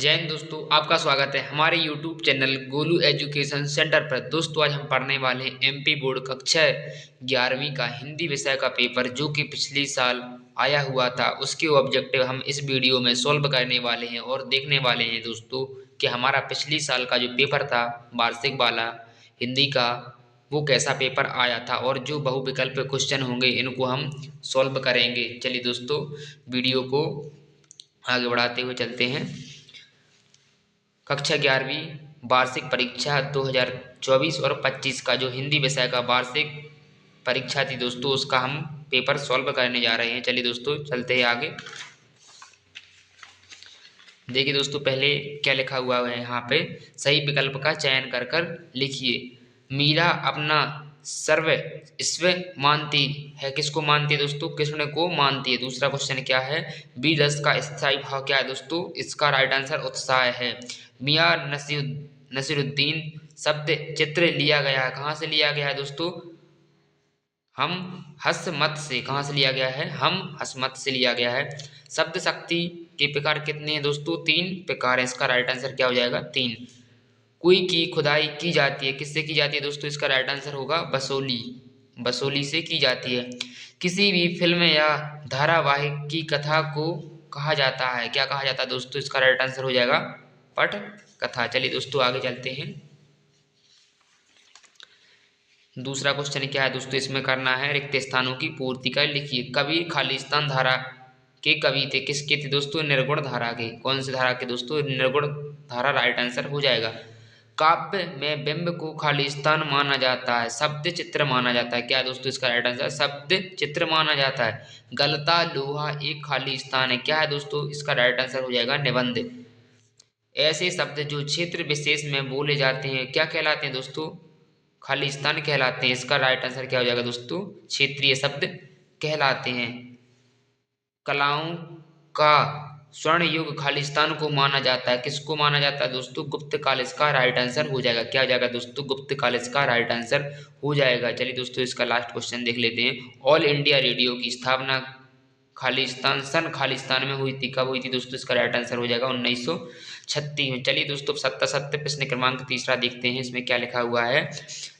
जय हिंद दोस्तों, आपका स्वागत है हमारे YouTube channel Golu education centre पर। दोस्तों आज हम पढ़ने वाले हैं एमपी बोर्ड कक्षा 11वीं का हिंदी विषय का पेपर, जो कि पिछले साल आया हुआ था। उसके ऑब्जेक्टिव हम इस वीडियो में सॉल्व करने वाले हैं और देखने वाले हैं दोस्तों कि हमारा पिछले साल का जो पेपर था वार्षिक वाला हिंदी का, वो कैसा पेपर आया था और जो बहुविकल्प क्वेश्चन होंगे इनको हम सॉल्व करेंगे। चलिए दोस्तों, वीडियो को आगे बढ़ाते हुए चलते हैं। कक्षा 11वीं वार्षिक परीक्षा 2024 और 25 का जो हिंदी विषय का वार्षिक परीक्षा थी दोस्तों, उसका हम पेपर सॉल्व करने जा रहे हैं। चलिए दोस्तों चलते हैं आगे। देखिए दोस्तों, पहले क्या लिखा हुआ है यहाँ पे, सही विकल्प का चयन कर कर लिखिए। मीरा अपना सर्व स्व मानती है, किसको मानती है दोस्तों? कृष्ण को मानती है। दूसरा क्वेश्चन क्या है, वीर रस का स्थायी भाव क्या है दोस्तों? इसका राइट आंसर उत्साह है। मियां नसीरुद्दीन शब्द चित्र लिया गया है, कहाँ से लिया गया है दोस्तों? हम हसमत से। कहाँ से लिया गया है? हम हसमत से लिया गया है। शब्द शक्ति के प्रकार कितने हैं दोस्तों? 3 प्रकार है। इसका राइट आंसर क्या हो जाएगा? 3। कुएं की खुदाई की जाती है, किससे की जाती है दोस्तों? इसका राइट आंसर होगा बसोली। बसोली से की जाती है। किसी भी फिल्म या धारावाहिक की कथा को कहा जाता है, क्या कहा जाता है दोस्तों? इसका राइट आंसर हो जाएगा पट कथा। चलिए दोस्तों आगे चलते हैं। दूसरा क्वेश्चन क्या है दोस्तों? इसमें करना है रिक्त स्थानों की पूर्ति कर लिखिए। कबीर खालिस्तान धारा के कवि थे, किसके थे दोस्तों? निर्गुण धारा के। कौन सी धारा के दोस्तों? निर्गुण धारा राइट आंसर हो जाएगा। काव्य में बिंब को खालिस्तान माना जाता है, शब्द चित्र माना जाता है, क्या दोस्तों? इसका राइट आंसर शब्द चित्र माना जाता है। गलता लोहा एक खालिस्तान है, क्या है दोस्तों? इसका राइट आंसर हो जाएगा निबंध। ऐसे शब्द जो क्षेत्र विशेष में बोले जाते हैं क्या कहलाते हैं दोस्तों? खालिस्तान कहलाते हैं। इसका राइट आंसर क्या हो जाएगा दोस्तों? क्षेत्रीय शब्द कहलाते हैं। कलाओं का स्वर्ण युग खालिस्तान को माना जाता है, किसको माना जाता है दोस्तों? गुप्त काल। इसका राइट आंसर हो जाएगा, क्या हो जाएगा दोस्तों? गुप्त काल इसका राइट आंसर हो जाएगा। चलिए दोस्तों इसका लास्ट क्वेश्चन देख लेते हैं। ऑल इंडिया रेडियो की स्थापना खालिस्तान में हुई थी, कब हुई थी दोस्तों? इसका राइट आंसर हो जाएगा 1936 में। चलिए दोस्तों सत्य सत्य प्रश्न क्रमांक तीसरा देखते हैं। इसमें क्या लिखा हुआ है,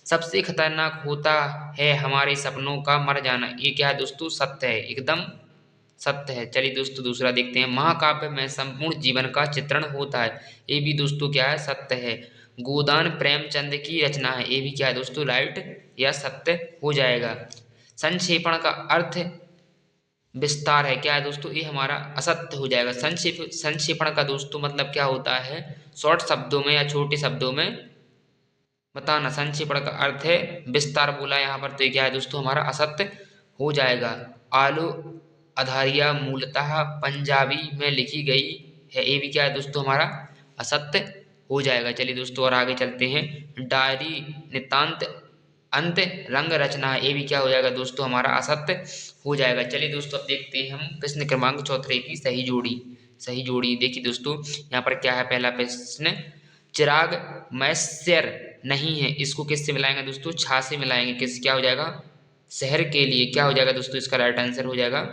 सबसे खतरनाक होता है हमारे सपनों का मर जाना, ये क्या है दोस्तों? सत्य है, एकदम सत्य है। चलिए दोस्तों दूसरा देखते हैं। महाकाव्य में संपूर्ण जीवन का चित्रण होता है, ये भी दोस्तों क्या है? सत्य है। गोदान प्रेमचंद की रचना है, ये भी क्या है दोस्तों? राइट या सत्य हो जाएगा। संक्षेपण का अर्थ विस्तार है, क्या है दोस्तों? ये हमारा असत्य हो जाएगा। संक्षेपण का दोस्तों मतलब क्या होता है? शॉर्ट शब्दों में या छोटे शब्दों में बताना। संक्षेपण का अर्थ है विस्तार बोला यहाँ पर, तो ये क्या है दोस्तों? हमारा असत्य हो जाएगा। आलू अधारिया मूलतः पंजाबी में लिखी गई है, ये भी क्या है दोस्तों? हमारा असत्य हो जाएगा। चलिए दोस्तों और आगे चलते हैं। डायरी नितांत अंत रंग रचना है, ये भी क्या हो जाएगा दोस्तों? हमारा असत्य हो जाएगा। चलिए दोस्तों अब देखते हैं हम प्रश्न क्रमांक चौथे की सही जोड़ी। सही जोड़ी देखिए दोस्तों, यहाँ पर क्या है? पहला प्रश्न, चिराग मैस्यर नहीं है, इसको किससे मिलाएंगे दोस्तों? छा से मिलाएंगे। किस क्या हो जाएगा? शहर के लिए। क्या हो जाएगा दोस्तों? इसका राइट आंसर हो जाएगा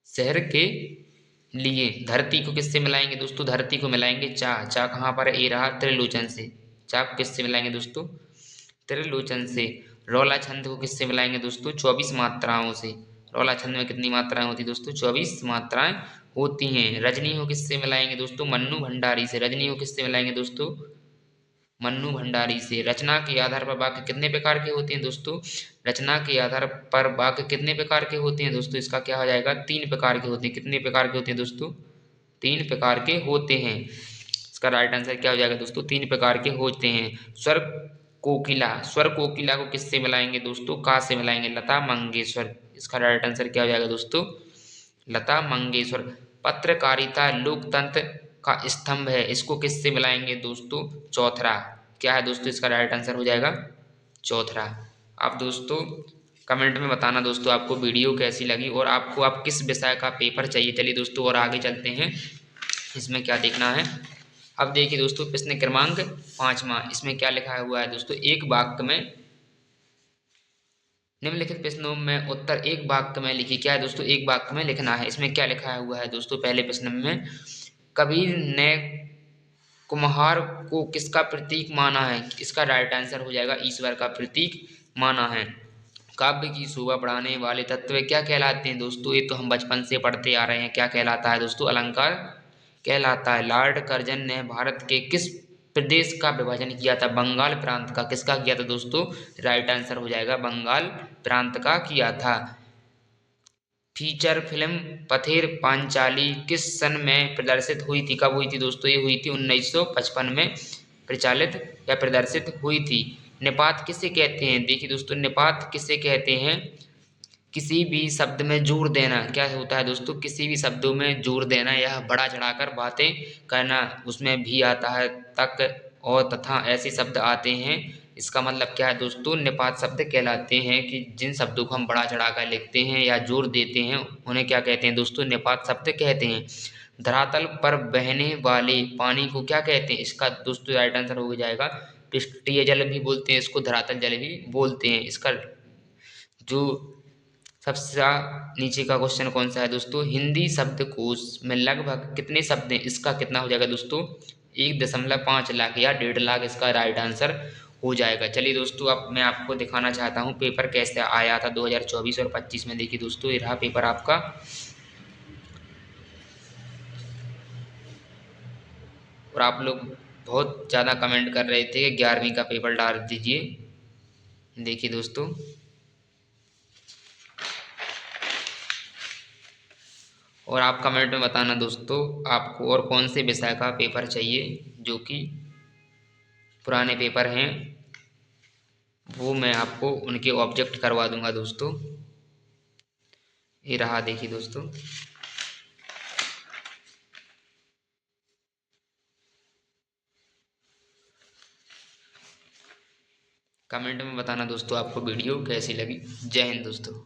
शहर के लिए। धरती को किससे मिलाएंगे दोस्तों? धरती को मिलाएंगे चा। चा कहाँ पर? ए रहा त्रिलोचन से। चा को किससे मिलाएंगे दोस्तों? त्रिलोचन से। रौला छंद को किससे मिलाएंगे दोस्तों? 24 मात्राओं से। रौला छंद में कितनी मात्राएं होती दोस्तों? 24 मात्राएं होती हैं। रजनी को किससे मिलाएंगे दोस्तों? मन्नू भंडारी से। रजनी को किससे मिलाएंगे दोस्तों? मन्नू भंडारी से। रचना के आधार पर वाक्य कितने प्रकार के होते हैं दोस्तों? रचना के आधार पर वाक्य कितने प्रकार के होते हैं दोस्तों? इसका क्या हो जाएगा? 3 प्रकार के होते हैं। कितने प्रकार के होते हैं दोस्तों? 3 प्रकार के होते हैं। इसका राइट आंसर क्या हो जाएगा दोस्तों? 3 प्रकार के होते हैं। स्वर कोकिला। स्वर कोकिला को किससे मिलाएंगे दोस्तों? का से मिलाएंगे, लता मंगेशकर। इसका राइट आंसर क्या हो जाएगा दोस्तों? लता मंगेशकर। पत्रकारिता लोकतंत्र का स्तंभ है, इसको किससे मिलाएंगे दोस्तों? चौथरा। क्या है दोस्तों? इसका राइट आंसर हो जाएगा चौथरा। आप दोस्तों कमेंट में बताना दोस्तों आपको वीडियो कैसी लगी और आपको आप किस विषय का पेपर चाहिए। चलिए दोस्तों और आगे चलते हैं। इसमें क्या देखना है, अब देखिए दोस्तों प्रश्न क्रमांक 5वां। इसमें क्या लिखा हुआ है दोस्तों? एक वाक्य में निम्नलिखित प्रश्नों में उत्तर एक वाक्य में लिखिए। क्या है दोस्तों? एक वाक्य में लिखना है। इसमें क्या लिखा हुआ है दोस्तों? पहले प्रश्न में, कबीर ने कुम्हार को किसका प्रतीक माना है? इसका राइट आंसर हो जाएगा ईश्वर का प्रतीक माना है। काव्य की शोभा बढ़ाने वाले तत्व क्या कहलाते हैं दोस्तों? ये तो हम बचपन से पढ़ते आ रहे हैं। क्या कहलाता है दोस्तों? अलंकार कहलाता है। लॉर्ड कर्जन ने भारत के किस प्रदेश का विभाजन किया था? बंगाल प्रांत का। किसका किया था दोस्तों? राइट आंसर हो जाएगा बंगाल प्रांत का किया था। फीचर फिल्म पथेर पांचाली किस सन में प्रदर्शित हुई थी? कब हुई थी दोस्तों? ये हुई थी 1955 में प्रचालित या प्रदर्शित हुई थी। निपात किसे कहते हैं? देखिए दोस्तों, निपात किसे कहते हैं? किसी भी शब्द में जोर देना। क्या होता है दोस्तों? किसी भी शब्दों में जोर देना या बढ़ा चढ़ाकर बातें करना। उसमें भी आता है तक और तथा ऐसे शब्द आते हैं। इसका मतलब क्या है दोस्तों? निपात शब्द कहलाते हैं कि जिन शब्दों को हम बढ़ा चढ़ाकर लिखते हैं या जोर देते हैं उन्हें क्या कहते हैं दोस्तों? निपात शब्द कहते हैं। धरातल पर बहने वाले पानी को क्या कहते हैं? इसका दोस्तों राइट आंसर हो जाएगा पृष्ठीय जल भी बोलते हैं इसको, धरातल जल भी बोलते हैं। इसका जो सबसे नीचे का क्वेश्चन कौन सा है दोस्तों? हिंदी शब्दकोश में लगभग कितने शब्द हैं? इसका कितना हो जाएगा दोस्तों? 1.5 लाख या 1.5 लाख इसका राइट आंसर हो जाएगा। चलिए दोस्तों, अब मैं आपको दिखाना चाहता हूँ पेपर कैसे आया था 2024 और 25 में। देखिए दोस्तों, ये रहा पेपर आपका। और आप लोग बहुत ज़्यादा कमेंट कर रहे थे कि 11वीं का पेपर डाल दीजिए। देखिए दोस्तों, और आप कमेंट में बताना दोस्तों आपको और कौन से विषय का पेपर चाहिए। जो कि पुराने पेपर हैं वो मैं आपको उनके ऑब्जेक्ट करवा दूंगा दोस्तों। ये रहा देखिए दोस्तों। कमेंट में बताना दोस्तों आपको वीडियो कैसी लगी। जय हिंद दोस्तों।